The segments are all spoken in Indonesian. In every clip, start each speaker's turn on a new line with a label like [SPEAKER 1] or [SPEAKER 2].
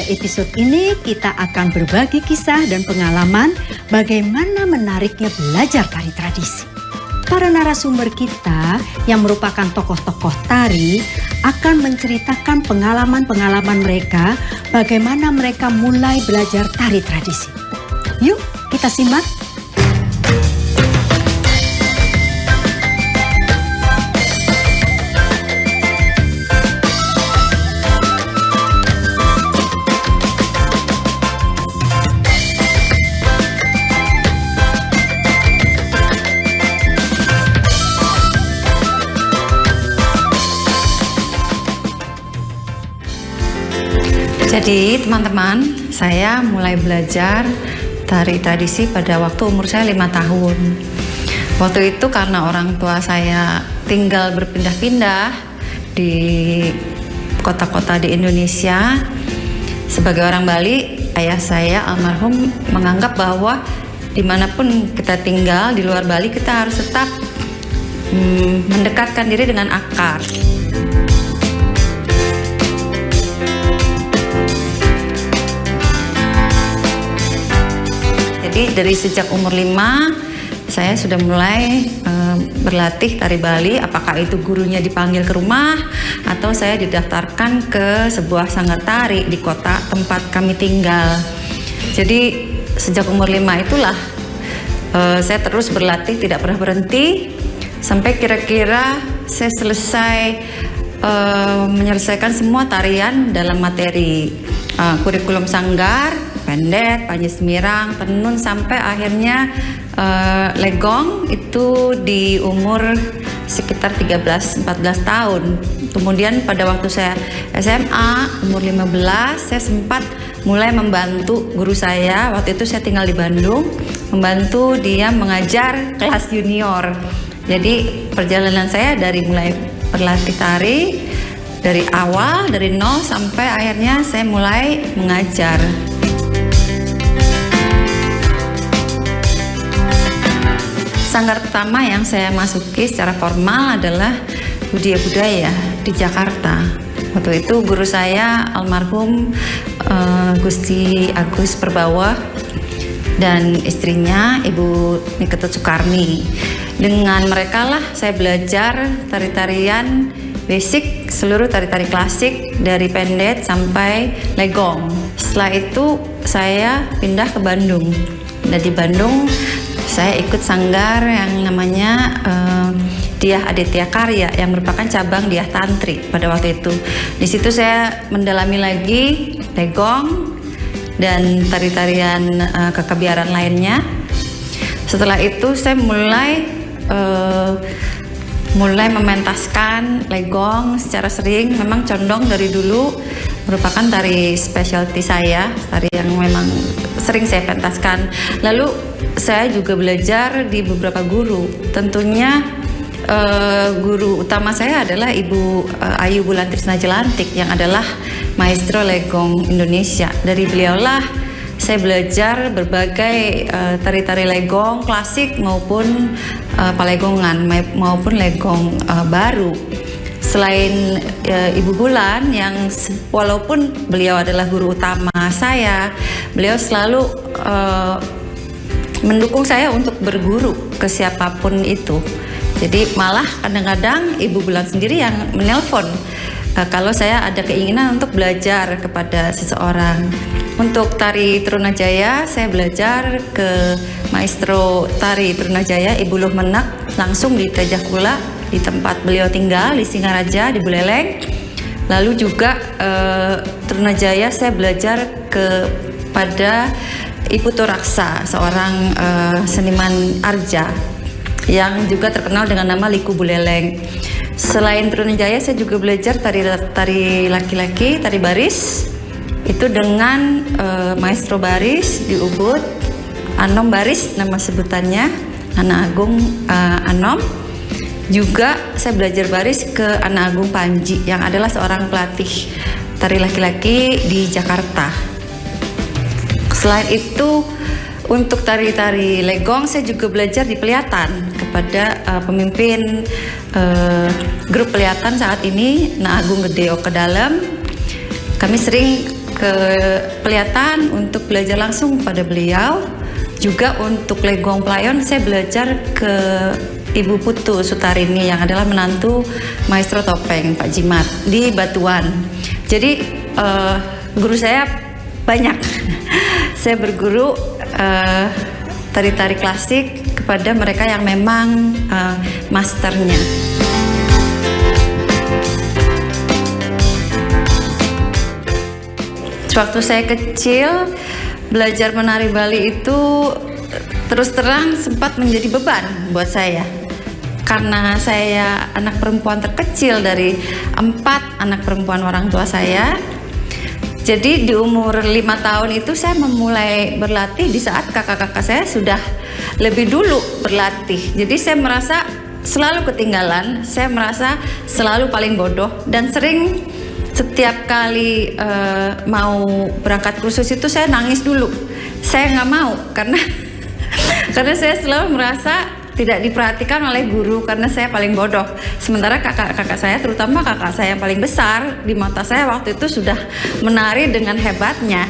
[SPEAKER 1] episode ini kita akan berbagi kisah dan pengalaman bagaimana menariknya belajar tari tradisi. Para narasumber kita yang merupakan tokoh-tokoh tari akan menceritakan pengalaman-pengalaman mereka bagaimana mereka mulai belajar tari tradisi. Yuk kita simak.
[SPEAKER 2] Jadi teman-teman, saya mulai belajar tari tradisi pada waktu umur saya 5 tahun. Waktu itu karena orang tua saya tinggal berpindah-pindah di kota-kota di Indonesia. Sebagai orang Bali, ayah saya almarhum menganggap bahwa dimanapun kita tinggal di luar Bali, kita harus tetap mendekatkan diri dengan akar. Jadi dari sejak umur 5 saya sudah mulai berlatih tari Bali, apakah itu gurunya dipanggil ke rumah atau saya didaftarkan ke sebuah sanggar tari di kota tempat kami tinggal. Jadi sejak umur 5 itulah saya terus berlatih, tidak pernah berhenti sampai kira-kira saya selesai menyelesaikan semua tarian dalam materi kurikulum sanggar, pendet, panji semirang, tenun, sampai akhirnya legong itu di umur sekitar 13-14 tahun. Kemudian pada waktu saya SMA umur 15, saya sempat mulai membantu guru saya. Waktu itu saya tinggal di Bandung, membantu dia mengajar kelas junior. Jadi perjalanan saya dari mulai berlatih tari dari awal, dari nol sampai akhirnya saya mulai mengajar. Sanggar pertama yang saya masuki secara formal adalah Budaya Budaya di Jakarta. Waktu itu guru saya almarhum Gusti Agus Perbawa dan istrinya Ibu Niketut Sukarni. Dengan mereka lah saya belajar tari-tarian basic, seluruh tari-tari klasik dari pendet sampai legong. Setelah itu saya pindah ke Bandung. Dan di Bandung saya ikut sanggar yang namanya Diah Aditya Karya yang merupakan cabang Diah Tantri pada waktu itu. Di situ saya mendalami lagi legong dan tari-tarian kekebiaran lainnya. Setelah itu saya mulai mementaskan legong secara sering. Memang condong dari dulu merupakan tari specialty saya, tari yang memang sering saya pentaskan. Lalu saya juga belajar di beberapa guru. Tentunya guru utama saya adalah Ibu Ayu Bulan Trisna Jelantik yang adalah maestro legong Indonesia. Dari beliaulah saya belajar berbagai tari-tari legong klasik maupun palegongan maupun legong baru. Selain Ibu Bulan yang walaupun beliau adalah guru utama saya, beliau selalu mendukung saya untuk berguru ke siapapun itu. Jadi malah kadang-kadang Ibu Bulan sendiri yang menelpon kalau saya ada keinginan untuk belajar kepada seseorang. Untuk tari Trunajaya, saya belajar ke maestro tari Trunajaya, Ibu Luh Menek, langsung di Tejah Kula, di tempat beliau tinggal, di Singaraja, di Buleleng. Lalu juga Trunajaya saya belajar kepada Ibu Turaksa, seorang seniman arja yang juga terkenal dengan nama Liku Buleleng. Selain Trunajaya, saya juga belajar tari laki-laki, tari baris. Itu dengan maestro baris di Ubud, Anom Baris nama sebutannya, Ana Agung Anom. Juga saya belajar baris ke Ana Agung Panji yang adalah seorang pelatih tari laki-laki di Jakarta. Selain itu, untuk tari-tari legong saya juga belajar di Peliatan kepada pemimpin grup Peliatan saat ini, Na Agung Gedeo Kedalem. Kami sering kelihatan untuk belajar langsung pada beliau. Juga untuk Legong Playon saya belajar ke Ibu Putu Sutarini yang adalah menantu Maestro Topeng Pak Jimat di Batuan. Jadi guru saya banyak. Saya berguru tari-tari klasik kepada mereka yang memang masternya. Waktu saya kecil, belajar menari Bali itu terus terang sempat menjadi beban buat saya. Karena saya anak perempuan terkecil dari 4 anak perempuan orang tua saya. Jadi di umur 5 tahun itu saya memulai berlatih di saat kakak-kakak saya sudah lebih dulu berlatih. Jadi saya merasa selalu ketinggalan, saya merasa selalu paling bodoh, dan sering setiap kali mau berangkat kursus itu saya nangis dulu. Saya nggak mau karena saya selalu merasa tidak diperhatikan oleh guru karena saya paling bodoh. Sementara kakak-kakak saya, terutama kakak saya yang paling besar di mata saya waktu itu sudah menari dengan hebatnya.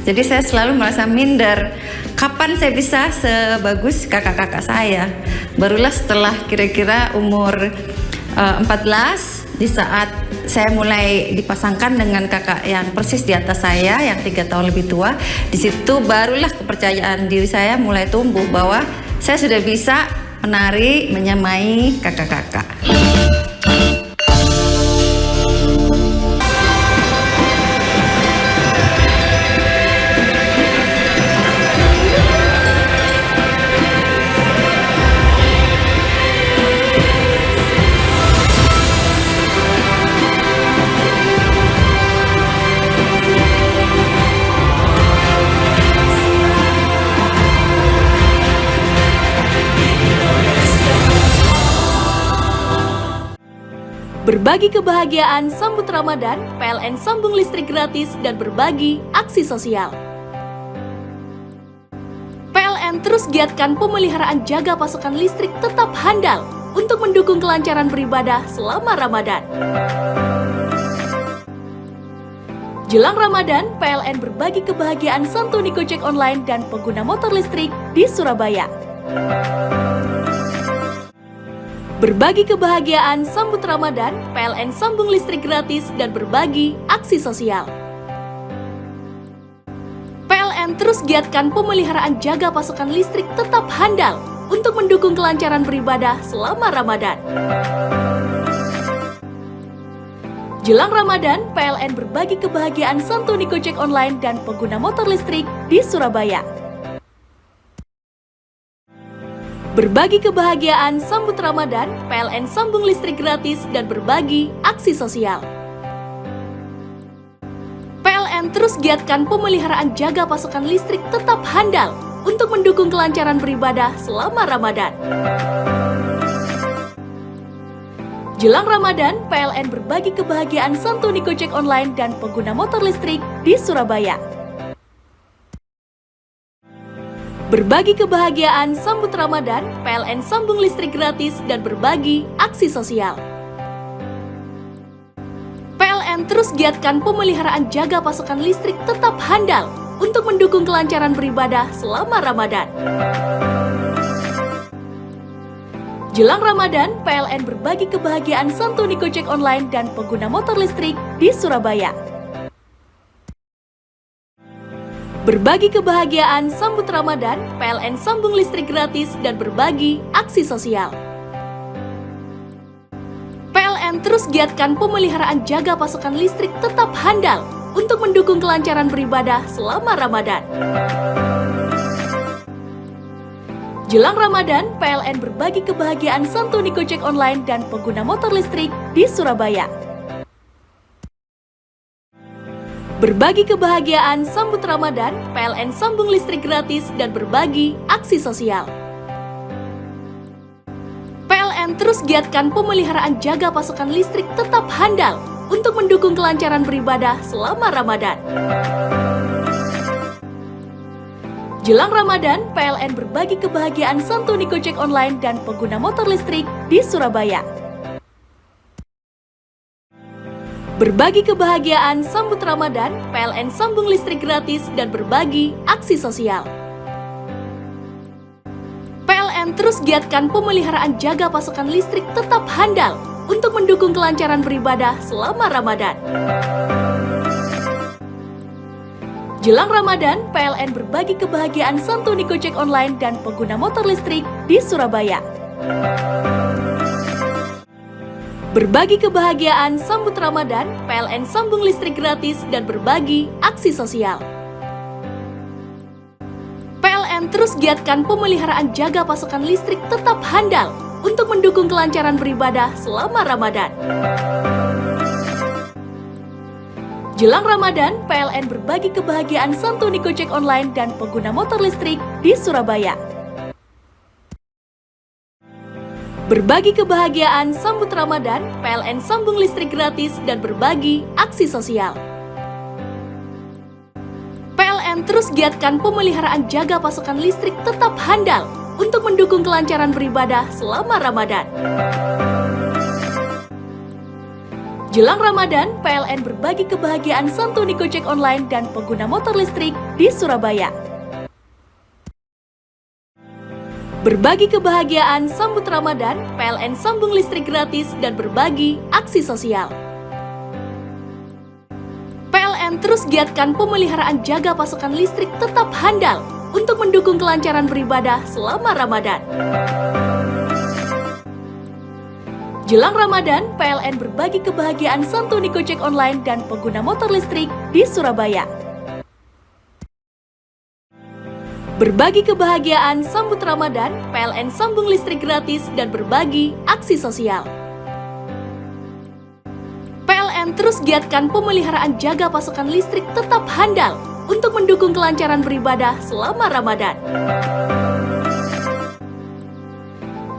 [SPEAKER 2] Jadi saya selalu merasa minder. Kapan saya bisa sebagus kakak-kakak saya? Barulah setelah kira-kira umur 14, di saat saya mulai dipasangkan dengan kakak yang persis di atas saya, yang 3 tahun lebih tua. Di situ barulah kepercayaan diri saya mulai tumbuh bahwa saya sudah bisa menari menyamai kakak-kakak.
[SPEAKER 3] Berbagi kebahagiaan sambut Ramadan, PLN sambung listrik gratis dan berbagi aksi sosial. PLN terus giatkan pemeliharaan jaga pasokan listrik tetap handal untuk mendukung kelancaran beribadah selama Ramadan. Jelang Ramadan, PLN berbagi kebahagiaan santuni Gojek online dan pengguna motor listrik di Surabaya. Berbagi kebahagiaan sambut Ramadan, PLN sambung listrik gratis dan berbagi aksi sosial. PLN terus giatkan pemeliharaan jaga pasokan listrik tetap handal untuk mendukung kelancaran beribadah selama Ramadan. Jelang Ramadan, PLN berbagi kebahagiaan santuni Gojek online dan pengguna motor listrik di Surabaya. Berbagi kebahagiaan sambut Ramadan, PLN sambung listrik gratis dan berbagi aksi sosial. PLN terus giatkan pemeliharaan jaga pasokan listrik tetap handal untuk mendukung kelancaran beribadah selama Ramadan. Jelang Ramadan, PLN berbagi kebahagiaan santuni Gojek online dan pengguna motor listrik di Surabaya. Berbagi kebahagiaan sambut Ramadan, PLN sambung listrik gratis dan berbagi aksi sosial. PLN terus giatkan pemeliharaan jaga pasokan listrik tetap handal untuk mendukung kelancaran beribadah selama Ramadan. Jelang Ramadan, PLN berbagi kebahagiaan santuni Gojek online dan pengguna motor listrik di Surabaya. Berbagi kebahagiaan sambut Ramadan, PLN sambung listrik gratis dan berbagi aksi sosial. PLN terus giatkan pemeliharaan jaga pasokan listrik tetap handal untuk mendukung kelancaran beribadah selama Ramadan. Jelang Ramadan, PLN berbagi kebahagiaan santuni Gojek online dan pengguna motor listrik di Surabaya. Berbagi kebahagiaan sambut Ramadan, PLN sambung listrik gratis dan berbagi aksi sosial. PLN terus giatkan pemeliharaan jaga pasokan listrik tetap handal untuk mendukung kelancaran beribadah selama Ramadan. Jelang Ramadan, PLN berbagi kebahagiaan santuni Gojek online dan pengguna motor listrik di Surabaya. Berbagi kebahagiaan sambut Ramadan, PLN sambung listrik gratis dan berbagi aksi sosial. PLN terus giatkan pemeliharaan jaga pasokan listrik tetap handal untuk mendukung kelancaran beribadah selama Ramadan. Jelang Ramadan, PLN berbagi kebahagiaan santuni Gojek online dan pengguna motor listrik di Surabaya. Berbagi kebahagiaan sambut Ramadan, PLN sambung listrik gratis dan berbagi aksi sosial. PLN terus giatkan pemeliharaan jaga pasokan listrik tetap handal untuk mendukung kelancaran beribadah selama Ramadan. Jelang Ramadan, PLN berbagi kebahagiaan santuni Gojek online dan pengguna motor listrik di Surabaya. Berbagi kebahagiaan sambut Ramadan, PLN sambung listrik gratis dan berbagi aksi sosial. PLN terus giatkan pemeliharaan jaga pasokan listrik tetap handal untuk mendukung kelancaran beribadah selama Ramadan. Jelang Ramadan, PLN berbagi kebahagiaan santuni Gojek online dan pengguna motor listrik di Surabaya. Berbagi kebahagiaan sambut Ramadan, PLN sambung listrik gratis dan berbagi aksi sosial. PLN terus giatkan pemeliharaan jaga pasokan listrik tetap handal untuk mendukung kelancaran beribadah selama Ramadan. Jelang Ramadan, PLN berbagi kebahagiaan santuni Gojek online dan pengguna motor listrik di Surabaya. Berbagi kebahagiaan sambut Ramadan, PLN sambung listrik gratis dan berbagi aksi sosial. PLN terus giatkan pemeliharaan jaga pasokan listrik tetap handal untuk mendukung kelancaran beribadah selama Ramadan.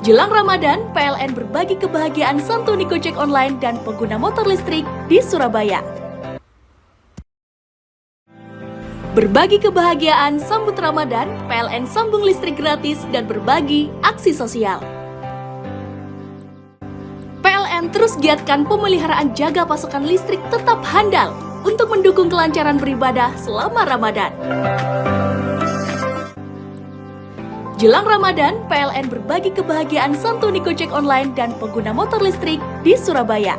[SPEAKER 3] Jelang Ramadan, PLN berbagi kebahagiaan santuni Gojek online dan pengguna motor listrik di Surabaya. Berbagi kebahagiaan sambut Ramadan, PLN sambung listrik gratis dan berbagi aksi sosial. PLN terus giatkan pemeliharaan jaga pasokan listrik tetap handal untuk mendukung kelancaran beribadah selama Ramadan. Jelang Ramadan, PLN berbagi kebahagiaan santuni Gojek online dan pengguna motor listrik di Surabaya.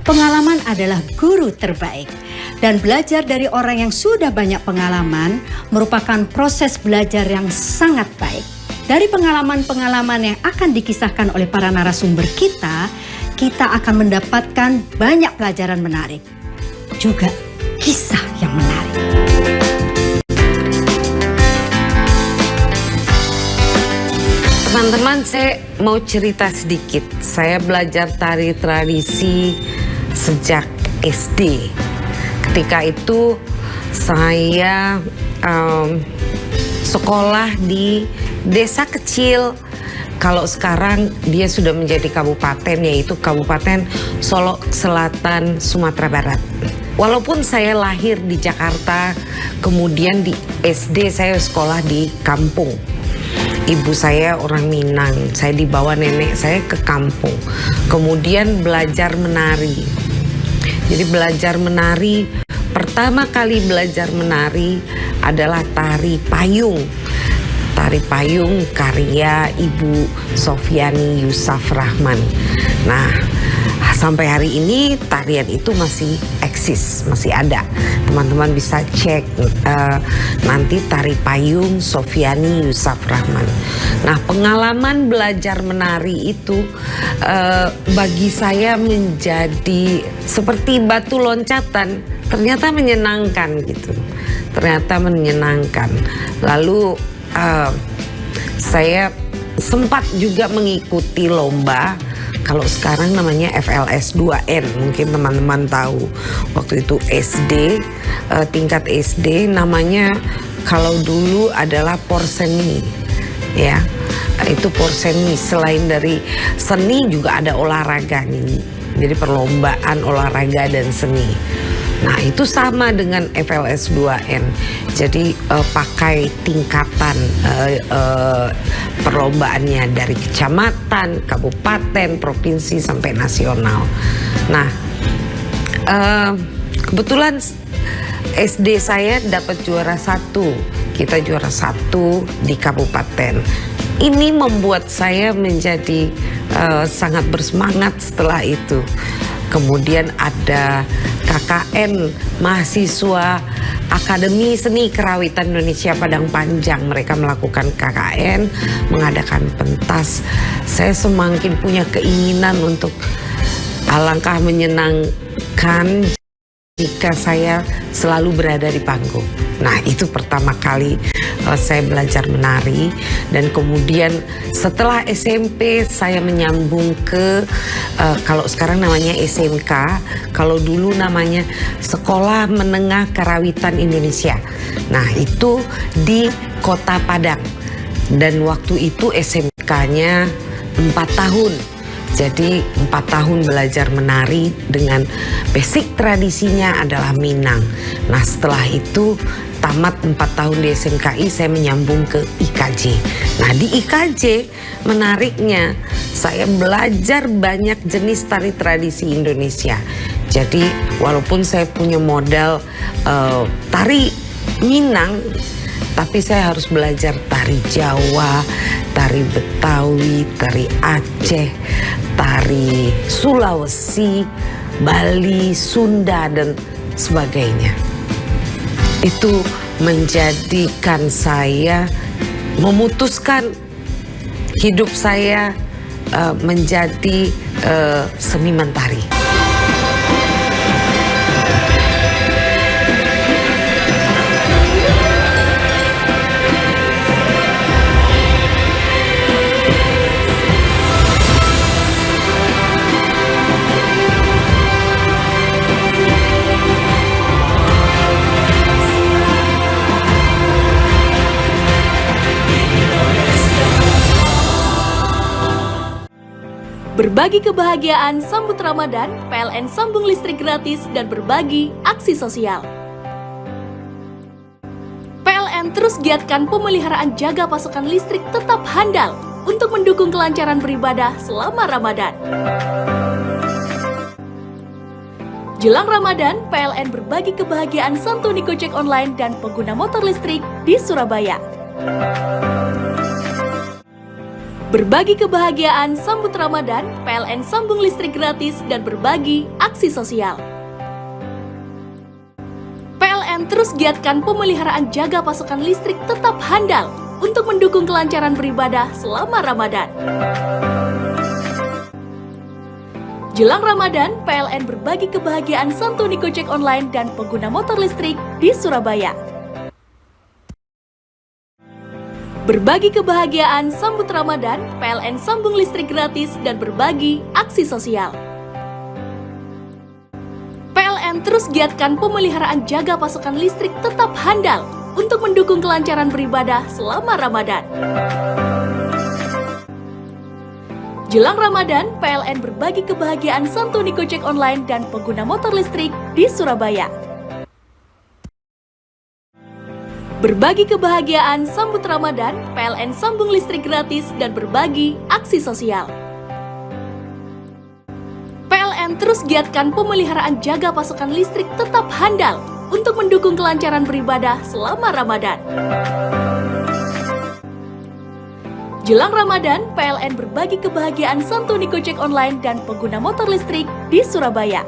[SPEAKER 1] Pengalaman adalah guru terbaik. Dan belajar dari orang yang sudah banyak pengalaman merupakan proses belajar yang sangat baik. Dari pengalaman-pengalaman yang akan dikisahkan oleh para narasumber kita akan mendapatkan banyak pelajaran menarik. Juga kisah yang menarik.
[SPEAKER 4] Teman-teman, saya mau cerita sedikit. Saya belajar tari tradisi sejak SD. Ketika itu saya sekolah di desa kecil. Kalau sekarang dia sudah menjadi kabupaten, yaitu Kabupaten Solok Selatan, Sumatera Barat. Walaupun saya lahir di Jakarta, kemudian di SD saya sekolah di kampung. Ibu saya orang Minang, saya dibawa nenek saya ke kampung. Kemudian belajar menari. Jadi belajar menari, pertama kali belajar menari adalah tari payung. Tari payung karya Ibu Sofiani Yusaf Rahman. Nah, sampai hari ini tarian itu masih eksis, masih ada. Teman-teman bisa cek nanti tari payung Sofiani Yusaf Rahman. Nah, pengalaman belajar menari itu bagi saya menjadi seperti batu loncatan. Ternyata menyenangkan gitu. Ternyata menyenangkan. Lalu saya sempat juga mengikuti lomba Kalau sekarang namanya FLS 2N, mungkin teman-teman tahu. Waktu itu SD, tingkat SD namanya kalau dulu adalah Porseni, ya. Itu Porseni. Selain dari seni juga ada olahraga nih. Jadi perlombaan olahraga dan seni. Nah itu sama dengan FLS 2N. Jadi pakai tingkatan perlombaannya dari kecamatan, kabupaten, provinsi sampai nasional. Nah kebetulan SD saya dapat juara 1. Kita juara 1 di kabupaten. Ini membuat saya menjadi sangat bersemangat setelah itu. Kemudian ada KKN, mahasiswa Akademi Seni Kerawitan Indonesia Padang Panjang. Mereka melakukan KKN, mengadakan pentas. Saya semakin punya keinginan untuk alangkah menyenangkan jika saya selalu berada di panggung. Nah itu pertama kali saya belajar menari, dan kemudian setelah SMP saya menyambung ke kalau sekarang namanya SMK, kalau dulu namanya Sekolah Menengah Karawitan Indonesia. Nah itu di Kota Padang, dan waktu itu SMK-nya 4 tahun. Jadi 4 tahun belajar menari dengan basic tradisinya adalah Minang. Nah setelah itu tamat 4 tahun di SMKI, saya menyambung ke IKJ. Nah di IKJ menariknya saya belajar banyak jenis tari tradisi Indonesia. Jadi walaupun saya punya modal tari Minang, tapi saya harus belajar tari Jawa, tari Betawi, tari Aceh, tari Sulawesi, Bali, Sunda, dan sebagainya. Itu menjadikan saya memutuskan hidup saya menjadi seniman tari.
[SPEAKER 3] Berbagi kebahagiaan sambut Ramadan, PLN sambung listrik gratis dan berbagi aksi sosial. PLN terus giatkan pemeliharaan jaga pasokan listrik tetap handal untuk mendukung kelancaran beribadah selama Ramadan. Jelang Ramadan, PLN berbagi kebahagiaan santuni Gojek online dan pengguna motor listrik di Surabaya. Berbagi kebahagiaan sambut Ramadan, PLN sambung listrik gratis dan berbagi aksi sosial. PLN terus giatkan pemeliharaan jaga pasokan listrik tetap handal untuk mendukung kelancaran beribadah selama Ramadan. Jelang Ramadan, PLN berbagi kebahagiaan santuni Gojek online dan pengguna motor listrik di Surabaya. Berbagi kebahagiaan sambut Ramadan, PLN sambung listrik gratis dan berbagi aksi sosial. PLN terus giatkan pemeliharaan jaga pasokan listrik tetap handal untuk mendukung kelancaran beribadah selama Ramadan. Jelang Ramadan, PLN berbagi kebahagiaan santuni Gojek online dan pengguna motor listrik di Surabaya. Berbagi kebahagiaan sambut Ramadan, PLN sambung listrik gratis dan berbagi aksi sosial. PLN terus giatkan pemeliharaan jaga pasokan listrik tetap handal untuk mendukung kelancaran beribadah selama Ramadan. Jelang Ramadan, PLN berbagi kebahagiaan santuni Gojek online dan pengguna motor listrik di Surabaya.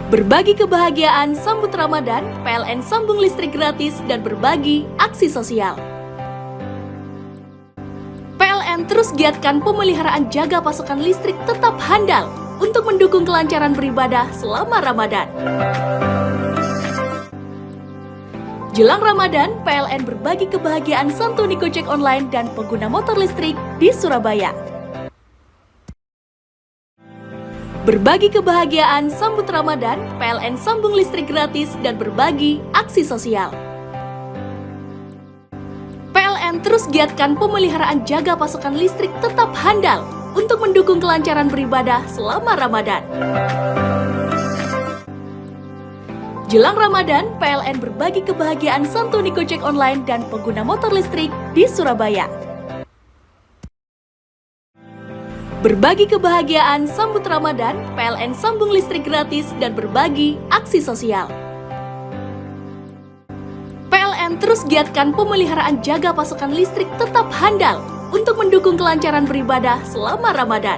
[SPEAKER 3] Berbagi kebahagiaan sambut Ramadan, PLN sambung listrik gratis dan berbagi aksi sosial. PLN terus giatkan pemeliharaan jaga pasokan listrik tetap handal untuk mendukung kelancaran beribadah selama Ramadan. Jelang Ramadan, PLN berbagi kebahagiaan santuni Gojek online dan pengguna motor listrik di Surabaya. Berbagi kebahagiaan sambut Ramadan, PLN sambung listrik gratis dan berbagi aksi sosial. PLN terus giatkan pemeliharaan jaga pasokan listrik tetap handal untuk mendukung kelancaran beribadah selama Ramadan. Jelang Ramadan, PLN berbagi kebahagiaan santuni Gojek online dan pengguna motor listrik di Surabaya. Berbagi kebahagiaan sambut Ramadan, PLN sambung listrik gratis dan berbagi aksi sosial. PLN terus giatkan pemeliharaan jaga pasokan listrik tetap handal untuk mendukung kelancaran beribadah selama Ramadan.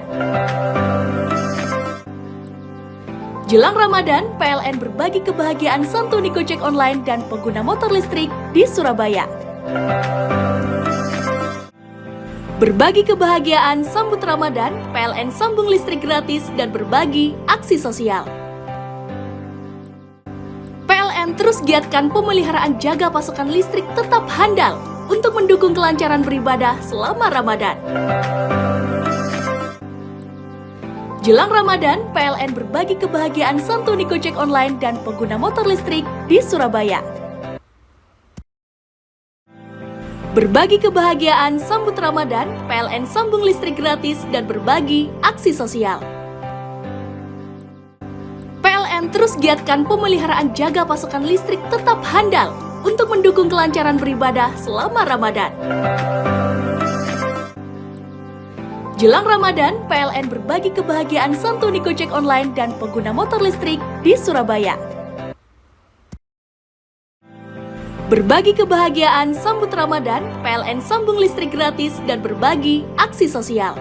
[SPEAKER 3] Jelang Ramadan, PLN berbagi kebahagiaan santuni Gojek online dan pengguna motor listrik di Surabaya. Berbagi kebahagiaan sambut Ramadan, PLN sambung listrik gratis dan berbagi aksi sosial. PLN terus giatkan pemeliharaan jaga pasokan listrik tetap handal untuk mendukung kelancaran beribadah selama Ramadan. Jelang Ramadan, PLN berbagi kebahagiaan santuni Gojek online dan pengguna motor listrik di Surabaya. Berbagi kebahagiaan sambut Ramadan, PLN sambung listrik gratis dan berbagi aksi sosial. PLN terus giatkan pemeliharaan jaga pasokan listrik tetap handal untuk mendukung kelancaran beribadah selama Ramadan. Jelang Ramadan, PLN berbagi kebahagiaan santuni Gojek online dan pengguna motor listrik di Surabaya. Berbagi kebahagiaan sambut Ramadan, PLN sambung listrik gratis dan berbagi aksi sosial.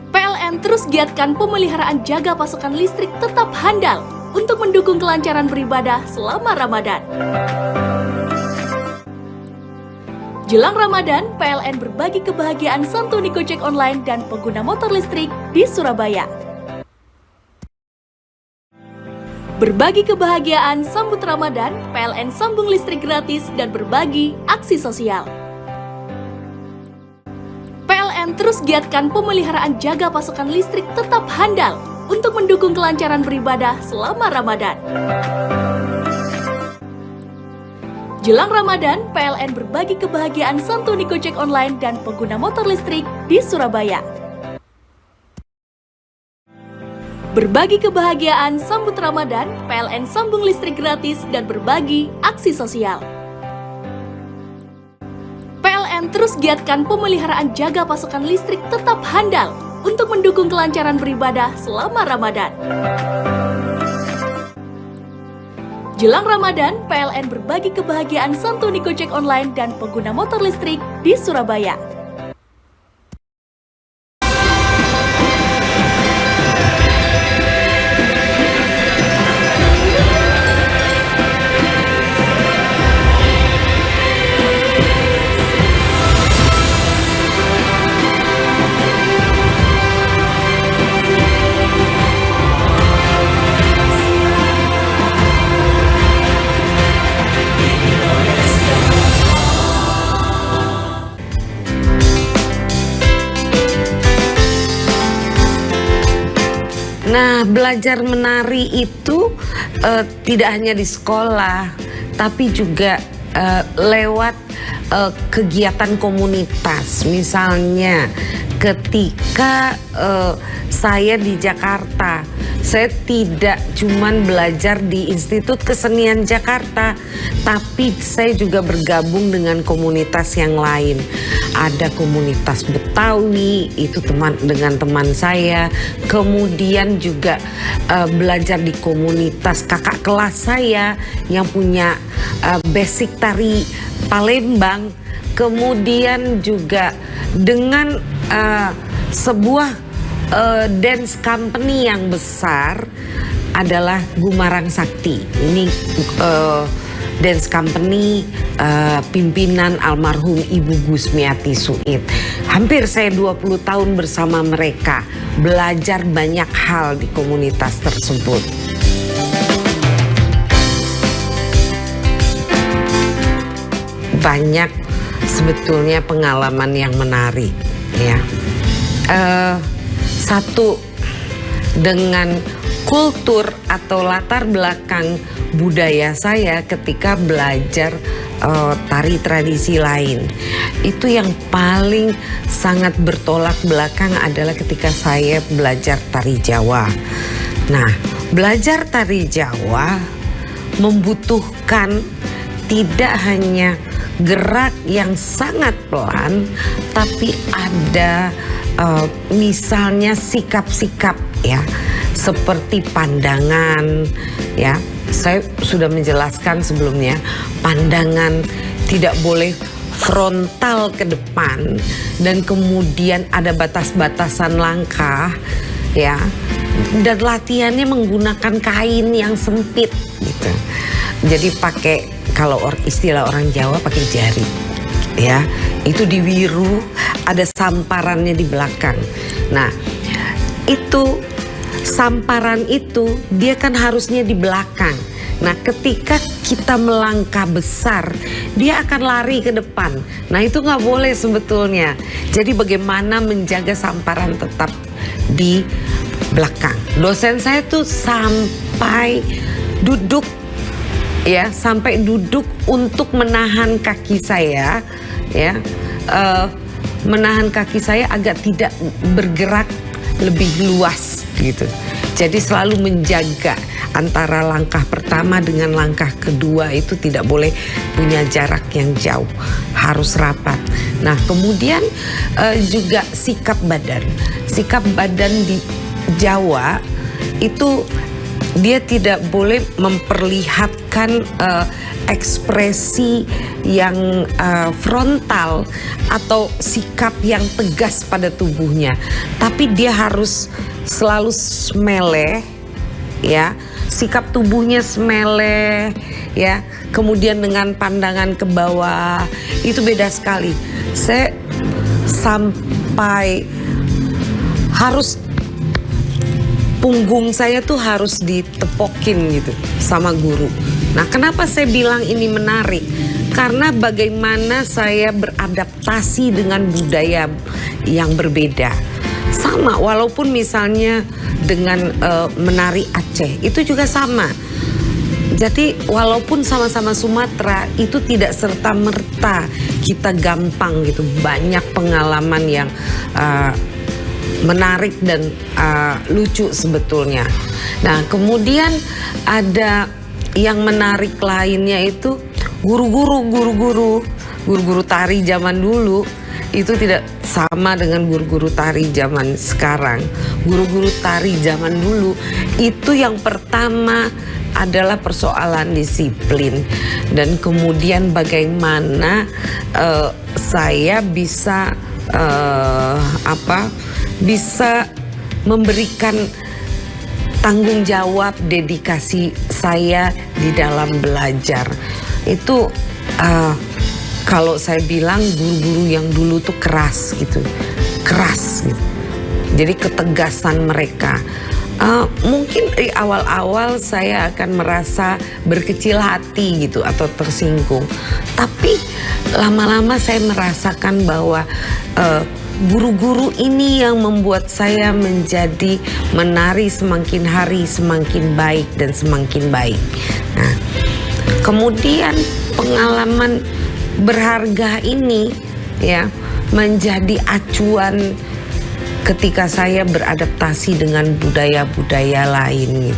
[SPEAKER 3] PLN terus giatkan pemeliharaan jaga pasokan listrik tetap handal untuk mendukung kelancaran beribadah selama Ramadan. Jelang Ramadan, PLN berbagi kebahagiaan santuni Gojek online dan pengguna motor listrik di Surabaya. Berbagi kebahagiaan sambut Ramadan, PLN sambung listrik gratis dan berbagi aksi sosial. PLN terus giatkan pemeliharaan jaga pasokan listrik tetap handal untuk mendukung kelancaran beribadah selama Ramadan. Jelang Ramadan, PLN berbagi kebahagiaan santuni Gojek online dan pengguna motor listrik di Surabaya. Berbagi kebahagiaan sambut Ramadan, PLN sambung listrik gratis dan berbagi aksi sosial. PLN terus giatkan pemeliharaan jaga pasokan listrik tetap handal untuk mendukung kelancaran beribadah selama Ramadan. Jelang Ramadan, PLN berbagi kebahagiaan santuni Gojek online dan pengguna motor listrik di Surabaya.
[SPEAKER 4] Nah, belajar menari itu tidak hanya di sekolah, tapi juga lewat kegiatan komunitas. Misalnya ketika saya di Jakarta, saya tidak cuman belajar di Institut Kesenian Jakarta, tapi saya juga bergabung dengan komunitas yang lain. Ada komunitas Betawi, itu dengan teman saya. Kemudian juga belajar di komunitas kakak kelas saya yang punya basic tari Palembang. Kemudian juga dengan sebuah dance company yang besar adalah Gumarang Sakti. Ini dance company pimpinan almarhum Ibu Gusmiati Suid. Hampir saya 20 tahun bersama mereka, belajar banyak hal di komunitas tersebut. banyak sebetulnya pengalaman yang menarik ya. Satu, dengan kultur atau latar belakang budaya saya ketika belajar tari tradisi lain, itu yang paling sangat bertolak belakang adalah ketika saya belajar tari Jawa. Nah, belajar tari Jawa membutuhkan tidak hanya gerak yang sangat pelan, tapi ada misalnya sikap-sikap ya, seperti pandangan ya. Saya sudah menjelaskan sebelumnya, pandangan tidak boleh frontal ke depan, dan kemudian ada batas-batasan langkah ya, dan latihannya menggunakan kain yang sempit gitu. Jadi pakai, kalau istilah orang Jawa, pakai jari ya, itu diwiru, ada samparannya di belakang. Nah, itu samparan itu dia kan harusnya di belakang. Nah, ketika kita melangkah besar, dia akan lari ke depan. Nah, itu nggak boleh sebetulnya. Jadi bagaimana menjaga samparan tetap di belakang. Dosen saya tuh sampai duduk ya, sampai duduk untuk menahan kaki saya ya, menahan kaki saya agar tidak bergerak lebih luas gitu. Jadi selalu menjaga antara langkah pertama dengan langkah kedua itu tidak boleh punya jarak yang jauh, harus rapat. Nah, kemudian juga sikap badan. Sikap badan di Jawa itu dia tidak boleh memperlihatkan ekspresi yang frontal atau sikap yang tegas pada tubuhnya, tapi dia harus selalu semele ya, sikap tubuhnya semele ya, kemudian dengan pandangan ke bawah itu beda sekali. Saya sampai harus, punggung saya tuh harus ditepokin gitu sama guru. Nah, kenapa saya bilang ini menarik? Karena bagaimana saya beradaptasi dengan budaya yang berbeda. Sama, walaupun misalnya dengan menari Aceh, itu juga sama. Jadi walaupun sama-sama Sumatera, itu tidak serta-merta kita gampang gitu. Banyak pengalaman yang menarik dan lucu sebetulnya. Nah, kemudian ada yang menarik lainnya itu guru-guru tari zaman dulu itu tidak sama dengan guru-guru tari zaman sekarang. Guru-guru tari zaman dulu itu yang pertama adalah persoalan disiplin, dan kemudian bagaimana saya bisa bisa memberikan tanggung jawab, dedikasi saya di dalam belajar. Itu kalau saya bilang guru-guru yang dulu tuh keras gitu. Jadi ketegasan mereka. Mungkin di awal-awal saya akan merasa berkecil hati gitu atau tersinggung. Tapi lama-lama saya merasakan bahwa guru-guru ini yang membuat saya menjadi menari semakin hari semakin baik dan semakin baik. Nah, kemudian pengalaman berharga ini ya menjadi acuan ketika saya beradaptasi dengan budaya-budaya lain.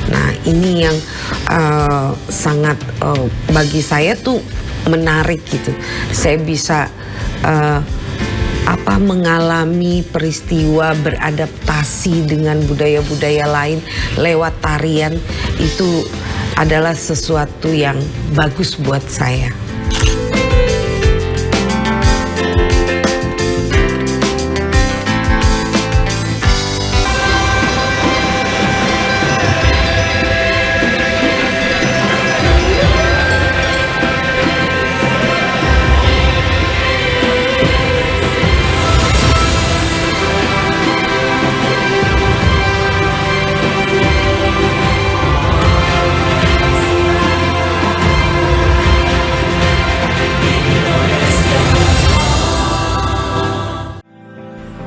[SPEAKER 4] Nah, ini yang sangat bagi saya tuh menarik gitu. Saya bisa mengalami peristiwa beradaptasi dengan budaya-budaya lain lewat tarian, itu adalah sesuatu yang bagus buat saya.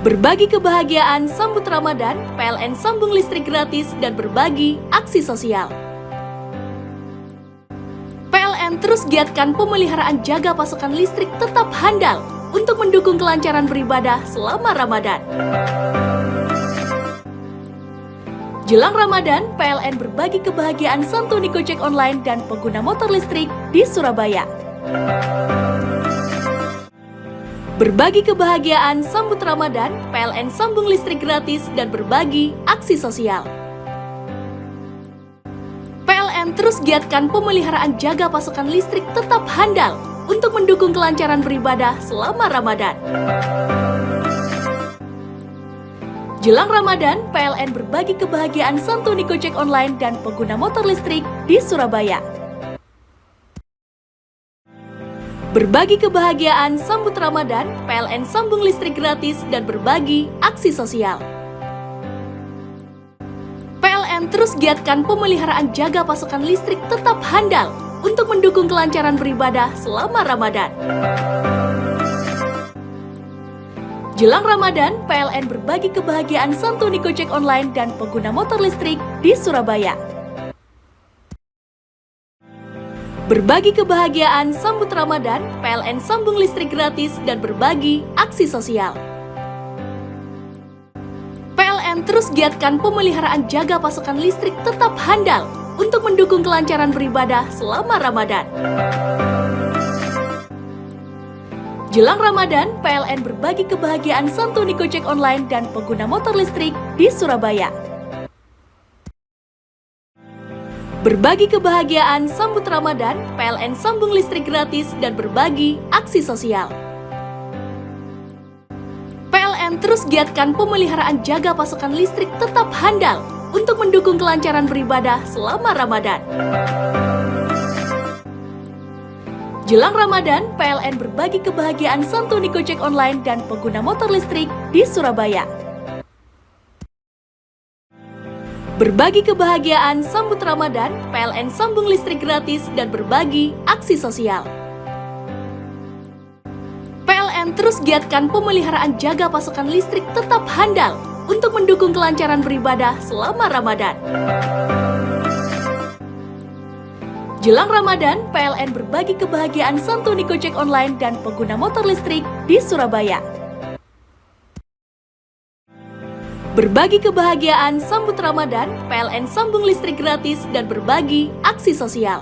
[SPEAKER 3] Berbagi kebahagiaan sambut Ramadan, PLN sambung listrik gratis dan berbagi aksi sosial. PLN terus giatkan pemeliharaan jaga pasokan listrik tetap handal untuk mendukung kelancaran beribadah selama Ramadan. Jelang Ramadan, PLN berbagi kebahagiaan santuni Gojek online dan pengguna motor listrik di Surabaya. Berbagi kebahagiaan sambut Ramadan, PLN sambung listrik gratis dan berbagi aksi sosial. PLN terus giatkan pemeliharaan jaga pasokan listrik tetap handal untuk mendukung kelancaran beribadah selama Ramadan. Jelang Ramadan, PLN berbagi kebahagiaan santuni Gojek online dan pengguna motor listrik di Surabaya. Berbagi kebahagiaan sambut Ramadan, PLN sambung listrik gratis dan berbagi aksi sosial. PLN terus giatkan pemeliharaan jaga pasokan listrik tetap handal untuk mendukung kelancaran beribadah selama Ramadan. Jelang Ramadan, PLN berbagi kebahagiaan santuni Gojek online dan pengguna motor listrik di Surabaya. Berbagi kebahagiaan sambut Ramadan, PLN sambung listrik gratis dan berbagi aksi sosial. PLN terus giatkan pemeliharaan jaga pasokan listrik tetap handal untuk mendukung kelancaran beribadah selama Ramadan. Jelang Ramadan, PLN berbagi kebahagiaan santuni Gojek online dan pengguna motor listrik di Surabaya. Berbagi kebahagiaan sambut Ramadan, PLN sambung listrik gratis dan berbagi aksi sosial. PLN terus giatkan pemeliharaan jaga pasokan listrik tetap handal untuk mendukung kelancaran beribadah selama Ramadan. Jelang Ramadan, PLN berbagi kebahagiaan santuni Gojek online dan pengguna motor listrik di Surabaya. Berbagi kebahagiaan sambut Ramadan, PLN sambung listrik gratis dan berbagi aksi sosial. PLN terus giatkan pemeliharaan jaga pasokan listrik tetap handal untuk mendukung kelancaran beribadah selama Ramadan. Jelang Ramadan, PLN berbagi kebahagiaan santuni Gojek online dan pengguna motor listrik di Surabaya. Berbagi kebahagiaan sambut Ramadan, PLN sambung listrik gratis dan berbagi aksi sosial.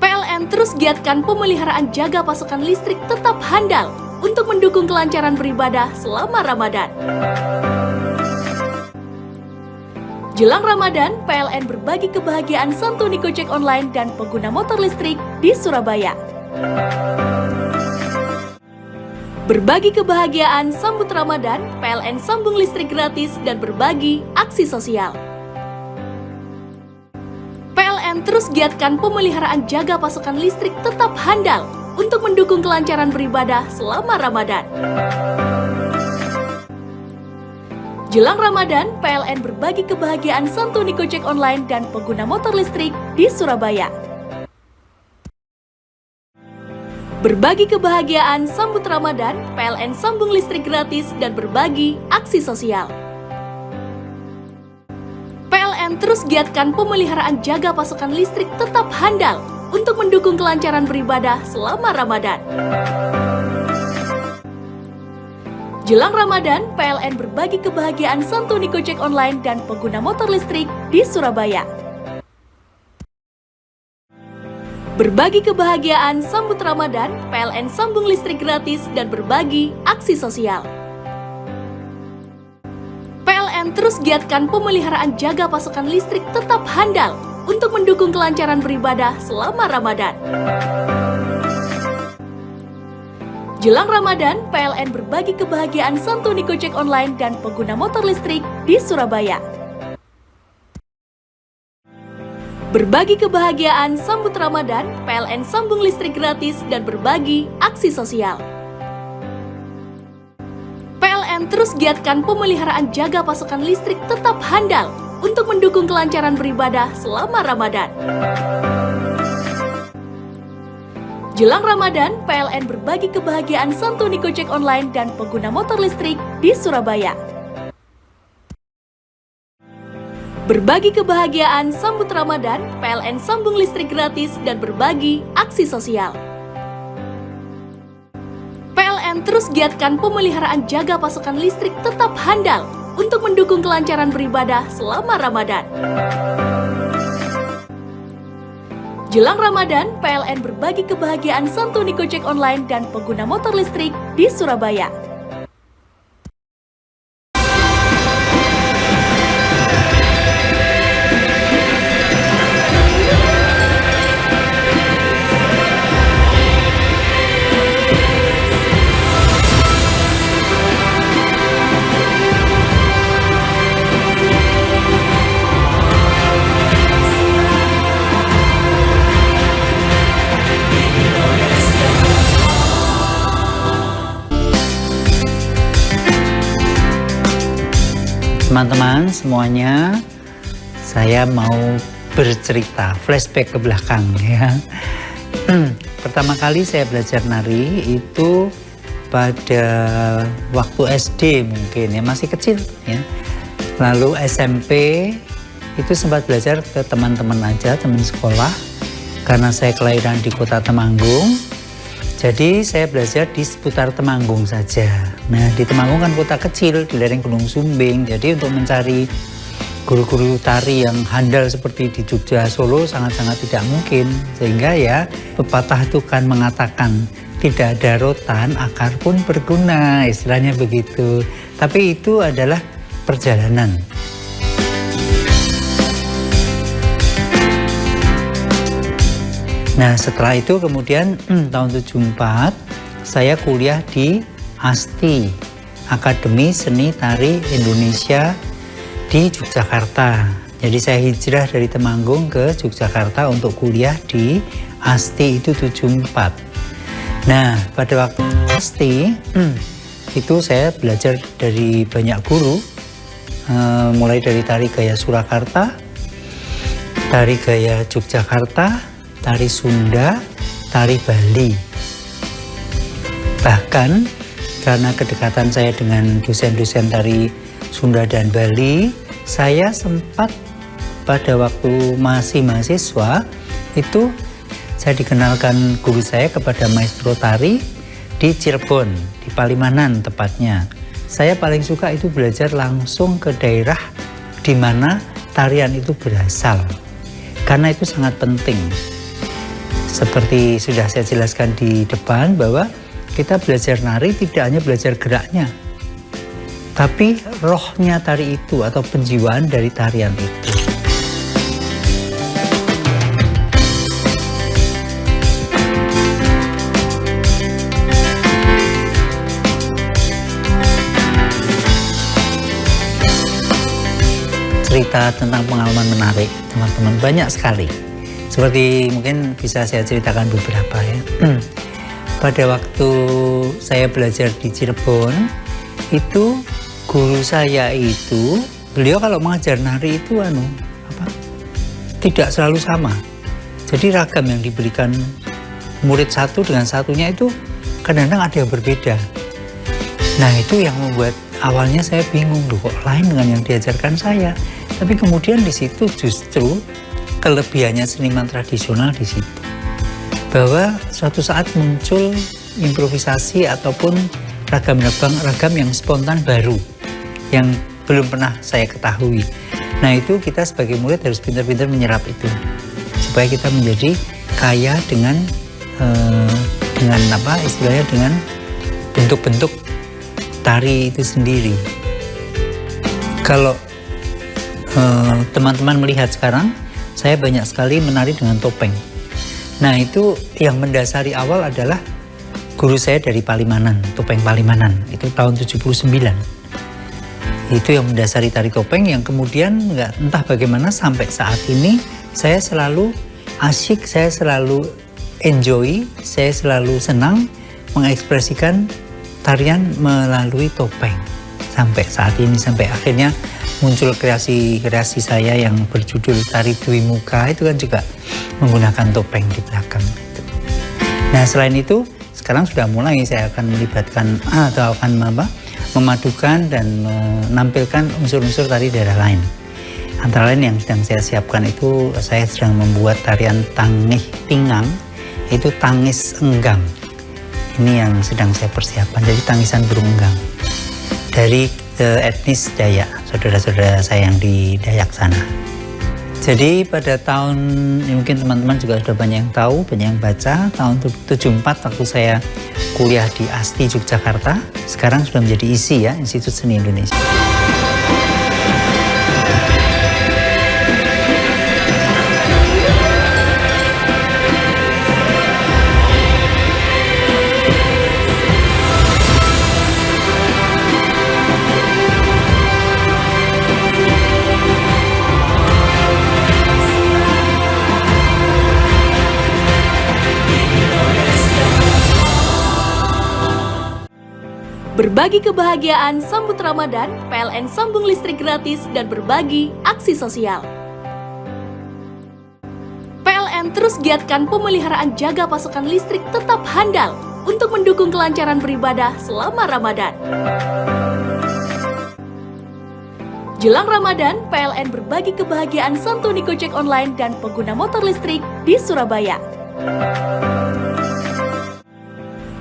[SPEAKER 3] PLN terus giatkan pemeliharaan jaga pasokan listrik tetap handal untuk mendukung kelancaran beribadah selama Ramadan. Jelang Ramadan, PLN berbagi kebahagiaan santuni Gojek online dan pengguna motor listrik di Surabaya. Berbagi kebahagiaan sambut Ramadan, PLN sambung listrik gratis dan berbagi aksi sosial. PLN terus giatkan pemeliharaan jaga pasokan listrik tetap handal untuk mendukung kelancaran beribadah selama Ramadan. Jelang Ramadan, PLN berbagi kebahagiaan santuni Gojek online dan pengguna motor listrik di Surabaya. Berbagi kebahagiaan sambut Ramadan, PLN sambung listrik gratis dan berbagi aksi sosial. PLN terus giatkan pemeliharaan jaga pasokan listrik tetap handal untuk mendukung kelancaran beribadah selama Ramadan. Jelang Ramadan, PLN berbagi kebahagiaan santuni Gojek online dan pengguna motor listrik di Surabaya. Berbagi kebahagiaan sambut Ramadan, PLN sambung listrik gratis dan berbagi aksi sosial. PLN terus giatkan pemeliharaan jaga pasokan listrik tetap handal untuk mendukung kelancaran beribadah selama Ramadan. Jelang Ramadan, PLN berbagi kebahagiaan santuni Gojek online dan pengguna motor listrik di Surabaya. Berbagi kebahagiaan sambut Ramadan, PLN sambung listrik gratis dan berbagi aksi sosial. PLN terus giatkan pemeliharaan jaga pasokan listrik tetap handal untuk mendukung kelancaran beribadah selama Ramadan. Jelang Ramadan, PLN berbagi kebahagiaan santuni Gojek online dan pengguna motor listrik di Surabaya. Berbagi kebahagiaan sambut Ramadan, PLN sambung listrik gratis dan berbagi aksi sosial. PLN terus giatkan pemeliharaan jaga pasokan listrik tetap handal untuk mendukung kelancaran beribadah selama Ramadan. Jelang Ramadan, PLN berbagi kebahagiaan santuni Gojek online dan pengguna motor listrik di Surabaya.
[SPEAKER 5] Teman-teman semuanya, saya mau bercerita flashback ke belakang ya. Pertama kali saya belajar nari itu pada waktu SD mungkin ya, masih kecil ya. Lalu SMP itu sempat belajar ke teman-teman aja, teman sekolah. Karena saya kelahiran di kota Temanggung, jadi saya belajar di seputar Temanggung saja. Nah, di Temanggung kan kota kecil di lereng Gunung Sumbing. Jadi untuk mencari guru-guru tari yang handal seperti di Jogja, Solo sangat-sangat tidak mungkin. Sehingga ya pepatah itu kan mengatakan tidak ada rotan, akar pun berguna, istilahnya begitu. Tapi itu adalah perjalanan. Nah, setelah itu kemudian tahun 74 saya kuliah di ASTI, Akademi Seni Tari Indonesia di Yogyakarta. Jadi saya hijrah dari Temanggung ke Yogyakarta untuk kuliah di ASTI itu 74. Nah, pada waktu ASTI itu saya belajar dari banyak guru, mulai dari tari gaya Surakarta, tari gaya Yogyakarta, tari Sunda, tari Bali. Bahkan karena kedekatan saya dengan dosen-dosen tari Sunda dan Bali, saya sempat pada waktu masih mahasiswa itu saya dikenalkan guru saya kepada maestro tari di Cirebon, di Palimanan tepatnya. Saya paling suka itu belajar langsung ke daerah di mana tarian itu berasal, karena itu sangat penting. Seperti sudah saya jelaskan di depan bahwa kita belajar nari tidak hanya belajar geraknya, tapi rohnya tari itu atau penjiwaan dari tarian itu. Cerita tentang pengalaman menarik, teman-teman, banyak sekali. Seperti mungkin bisa saya ceritakan beberapa ya. Pada waktu saya belajar di Cirebon, itu guru saya itu, beliau kalau mengajar nari itu tidak selalu sama. Jadi ragam yang diberikan murid satu dengan satunya itu kadang-kadang ada yang berbeda. Nah, itu yang membuat awalnya saya bingung, loh kok lain dengan yang diajarkan saya. Tapi kemudian di situ justru kelebihannya seniman tradisional di situ, bahwa suatu saat muncul improvisasi ataupun ragam yang spontan baru yang belum pernah saya ketahui. Nah, itu kita sebagai murid harus pintar-pintar menyerap itu supaya kita menjadi kaya dengan istilahnya dengan bentuk-bentuk tari itu sendiri. Kalau teman-teman melihat sekarang, saya banyak sekali menari dengan topeng. Nah, itu yang mendasari awal adalah guru saya dari Palimanan, topeng Palimanan, itu tahun 79. Itu yang mendasari tari topeng yang kemudian entah bagaimana sampai saat ini saya selalu asyik, saya selalu enjoy, saya selalu senang mengekspresikan tarian melalui topeng. Sampai saat ini, sampai akhirnya muncul kreasi saya yang berjudul Tari Dwi Muka, itu kan juga menggunakan topeng di belakang. Nah, selain itu sekarang sudah mulai saya akan melibatkan atau akan memadukan dan menampilkan unsur-unsur tari daerah lain. Antara lain yang sedang saya siapkan itu, saya sedang membuat tarian tangih pinggang, itu tangis enggang. Ini yang sedang saya persiapkan, jadi tangisan burung enggang dari etnis Dayak, saudara-saudara saya yang di Dayak sana. Jadi pada tahun, mungkin teman-teman juga sudah banyak yang tahu, banyak yang baca, tahun 74 waktu saya kuliah di ASTI Yogyakarta, sekarang sudah menjadi ISI ya, Institut Seni Indonesia.
[SPEAKER 3] Berbagi kebahagiaan sambut Ramadan, PLN sambung listrik gratis dan berbagi aksi sosial. PLN terus giatkan pemeliharaan jaga pasokan listrik tetap handal untuk mendukung kelancaran beribadah selama Ramadan. Jelang Ramadan, PLN berbagi kebahagiaan santuni Gojek online dan pengguna motor listrik di Surabaya.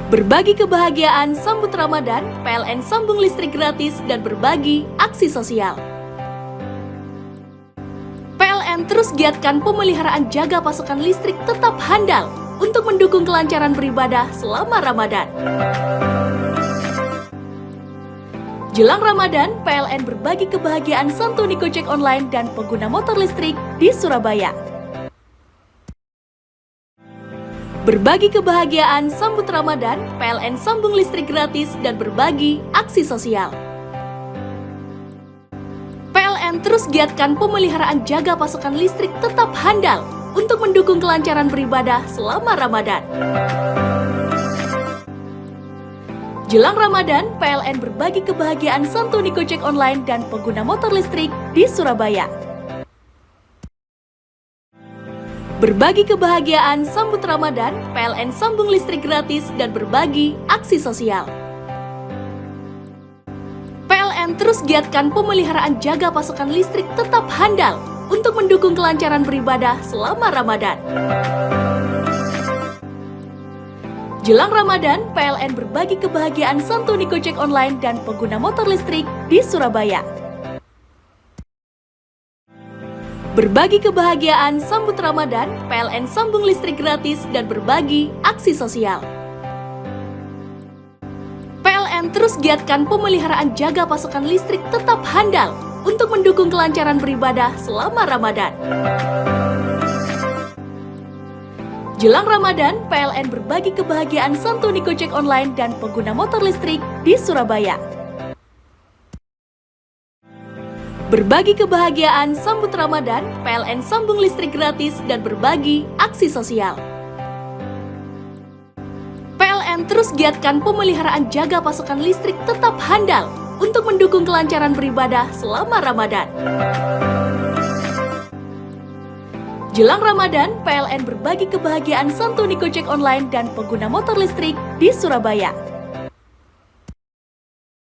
[SPEAKER 3] Berbagi kebahagiaan sambut Ramadan, PLN sambung listrik gratis dan berbagi aksi sosial. PLN terus giatkan pemeliharaan jaga pasokan listrik tetap handal untuk mendukung kelancaran beribadah selama Ramadan. Jelang Ramadan, PLN berbagi kebahagiaan santuni Gojek online dan pengguna motor listrik di Surabaya. Berbagi kebahagiaan sambut Ramadan, PLN sambung listrik gratis dan berbagi aksi sosial. PLN terus giatkan pemeliharaan jaga pasokan listrik tetap handal untuk mendukung kelancaran beribadah selama Ramadan. Jelang Ramadan, PLN berbagi kebahagiaan santuni Gojek online dan pengguna motor listrik di Surabaya. Berbagi kebahagiaan sambut Ramadan, PLN sambung listrik gratis dan berbagi aksi sosial. PLN terus giatkan pemeliharaan jaga pasokan listrik tetap handal untuk mendukung kelancaran beribadah selama Ramadan. Jelang Ramadan, PLN berbagi kebahagiaan santuni Gojek online dan pengguna motor listrik di Surabaya. Berbagi kebahagiaan sambut Ramadan, PLN sambung listrik gratis dan berbagi aksi sosial. PLN terus giatkan pemeliharaan jaga pasokan listrik tetap handal untuk mendukung kelancaran beribadah selama Ramadan. Jelang Ramadan, PLN berbagi kebahagiaan santuni Gojek online dan pengguna motor listrik di Surabaya. Berbagi kebahagiaan sambut Ramadan, PLN sambung listrik gratis dan berbagi aksi sosial. PLN terus giatkan pemeliharaan jaga pasokan listrik tetap handal untuk mendukung kelancaran beribadah selama Ramadan. Jelang Ramadan, PLN berbagi kebahagiaan santuni Gojek online dan pengguna motor listrik di Surabaya.